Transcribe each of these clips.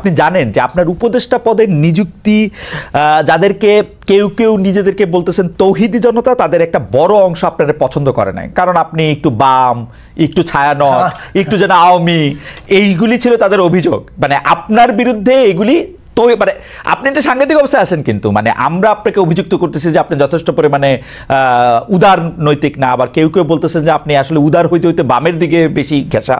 আপনি জানেন যে আপনার উপদেষ্টা পদের নিযুক্তি যাদেরকে কেউ কেউ নিজেদেরকে বলতেছেন তৌহিদি জনতা, তাদের একটা বড় অংশ আপনারা পছন্দ করে নাই, কারণ আপনি একটু বাম, একটু ছায়ানট, একটু যেন আওয়ামী, এইগুলি ছিল তাদের অভিযোগ। মানে আপনার বিরুদ্ধে এগুলি তো, মানে আপনি একটা সাংঘাতিক অবস্থায় আছেন, কিন্তু মানে আমরা আপনাকে অভিযুক্ত করতেছি যে আপনি যথেষ্ট পরিমাণে উদার নৈতিক না, আবার কেউ কেউ বলতেছেন যে আপনি আসলে উদার হইতে হইতে বামের দিকে বেশি ঘেঁষা।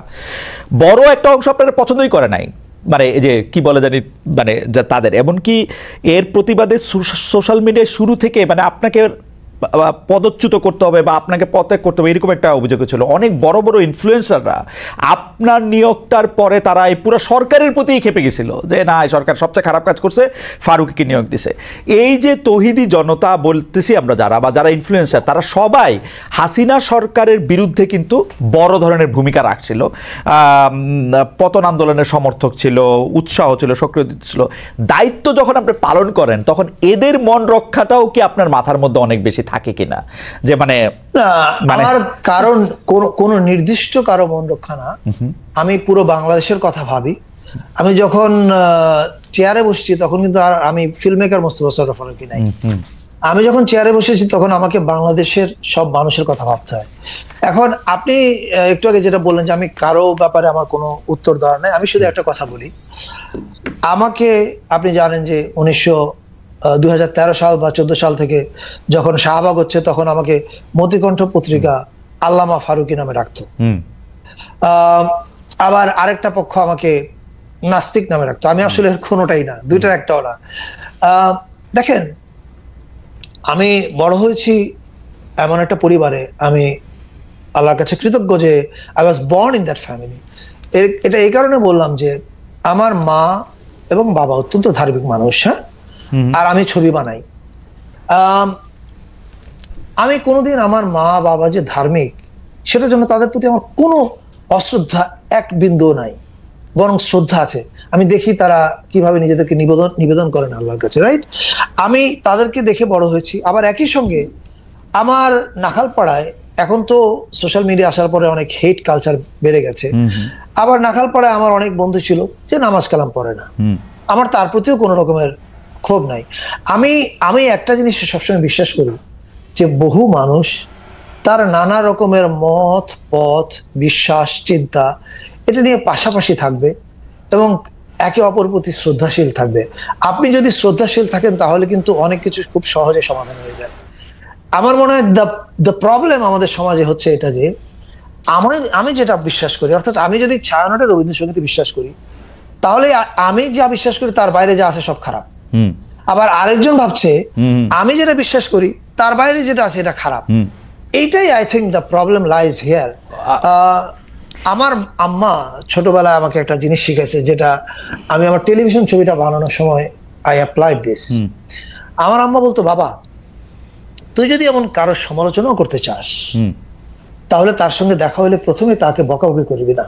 বড় একটা অংশ আপনারা পছন্দই করে নাই, মানে এই যে কি বলে জানি, মানে তাদের এমনকি এর প্রতিবাদে সোশ্যাল মিডিয়ায় শুরু থেকে মানে আপনাকে পদচ্যুত করতে হবে বা আপনাকে পদত্যাগ করতে হবে, এরকম একটা অভিযোগ ছিল। অনেক বড় বড় ইনফ্লুয়েন্সাররা আপনার নিয়োগটার পরে তারা এই পুরো সরকারের প্রতিই খেপে গেছিল যে না, এই সরকার সবচেয়ে খারাপ কাজ করছে, ফারুকীকে নিয়োগ দিছে। এই যে তৌহিদি জনতা বলতেছি আমরা যারা, বা যারা ইনফ্লুয়েন্সার, তারা সবাই হাসিনা সরকারের বিরুদ্ধে কিন্তু বড় ধরনের ভূমিকা রাখছিল, পতন আন্দোলনের সমর্থক ছিল, উৎসাহ ছিল, সক্রিয় ছিল। দায়িত্ব যখন আপনি পালন করেন তখন এদের মন রক্ষাটাও কি আপনার মাথার মধ্যে অনেক বেশি থাকে কিনা? যে মানে আমার কারণ কোন নির্দিষ্ট কারো মন রক্ষা না, আমি পুরো বাংলাদেশের কথা ভাবি। আমি যখন চেয়ারে বসছি তখন কিন্তু আর আমি ফিল্ম মেকার মোস্তফা সরোয়ার ফারুকী নাই। আমি যখন চেয়ারে বসেছি তখন আমাকে বাংলাদেশের সব মানুষের কথা ভাবতে হয়। এখন আপনি একটু আগে যেটা বললেন যে আমি কারো ব্যাপারে আমার কোনো উত্তর দেওয়ার নাই, আমি শুধু একটা কথা বলি। আমাকে আপনি জানেন যে 2013 সাল বা 14 সাল থেকে যখন শাহবাগ হচ্ছে তখন আমাকে মতিকণ্ঠ পত্রিকা আল্লামা ফারুকী নামে রাখতো। আবার আরেকটা পক্ষ আমাকে নাস্তিক নামে রাখতো। আমি আসলে কোনোটাই না, দুইটার একটাও না। দেখেন, আমি বড় হয়েছি এমন একটা পরিবারে, আমি আল্লাহর কাছে কৃতজ্ঞ যে I was born in that family. এটা এই কারণে বললাম যে আমার মা এবং বাবা অত্যন্ত ধার্মিক মানুষ, হ্যাঁ, আর আমি ছবি বানাই। আমি কোনোদিন আমার মা বাবা যে ধার্মিক সেটার জন্য তাদের প্রতি আমার কোনো অশ্রদ্ধা এক বিন্দু নাই, বরং শ্রদ্ধা আছে। আমি দেখি তারা কিভাবে নিজেদেরকে নিবেদন করেন আল্লাহর কাছে, রাইট? আমি তাদেরকে দেখে বড় হয়েছি। আবার একই সঙ্গে আমার নাখালপাড়ায়, এখন তো সোশ্যাল মিডিয়া আসার পরে অনেক হেট কালচার বেড়ে গেছে, আবার নাখালপাড়ায় আমার অনেক বন্ধু ছিল যে নামাজ কালাম পড়ে না। আমার তার প্রতিও কোনো রকমের ক্ষোভ নাই। আমি একটা জিনিস সবসময় বিশ্বাস করি যে বহু মানুষ তার নানা রকমের মত, পথ, বিশ্বাস, চিন্তা এটা নিয়ে পাশাপাশি থাকবে এবং একে অপর প্রতি শ্রদ্ধাশীল থাকবে। আপনি যদি শ্রদ্ধাশীল থাকেন তাহলে কিন্তু অনেক কিছু খুব সহজে সমাধান হয়ে যায়। আমার মনে হয় দ্য প্রবলেম আমাদের সমাজে হচ্ছে এটা যে আমি যেটা বিশ্বাস করি, অর্থাৎ আমি যদি ছায়ানটের রবীন্দ্রসঙ্গীতে বিশ্বাস করি তাহলে আমি যা বিশ্বাস করি তার বাইরে যা আছে সব খারাপ। আবার আরেকজন ভাবছে আমি যেটা বিশ্বাস করি তার বাইরে যেটা আছে এটা খারাপ। এইটাই I think the problem lies here. আমার আম্মা ছোটবেলায় আমাকে একটা জিনিস শিখেছে, যেটা আমি আমার টেলিভিশন ছবিটা বানানোর সময় আই অ্যাপ্লাইড দিস। আমার আম্মা বলতো, বাবা তুই যদি এমন কারোর সমালোচনাও করতে চাস তাহলে তার সঙ্গে দেখা হলে প্রথমে তাকে বকাবকি করবি না,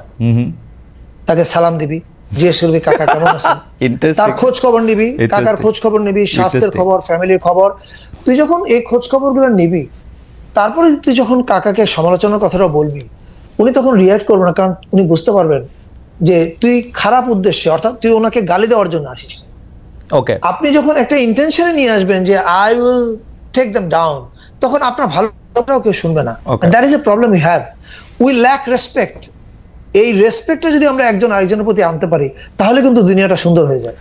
তাকে সালাম দিবি, জিজ্ঞেস করবি কাকা কেমন আছেন, তার খোঁজ খবর নিবি, কাকার খোঁজ খবর নিবি, স্বাস্থ্যের খবর, ফ্যামিলির খবর। তুই যখন এই খোঁজ খবর গুলো নিবি, তারপরে তুই যখন কাকাকে সমালোচনার কথাটা বলবি, উনি তখন রিয়াক্ট করবে না, কারণ উনি বুঝতে পারবেন যে তুই খারাপ উদ্দেশ্যে, অর্থাৎ তুই ওনাকে গালি দেওয়ার জন্য আসিস না। ওকে, আপনি যখন একটা ইন্টেনশনে নিয়ে আসবেন যে I will take them down, তখন আপনার ভালোটাও কেউ শুনবে না। That is a problem we have. We lack respect. এই রেসপেক্টটা যদি আমরা একজন আরেকজনের প্রতি আনতে পারি তাহলে কিন্তু দুনিয়াটা সুন্দর হয়ে যায়।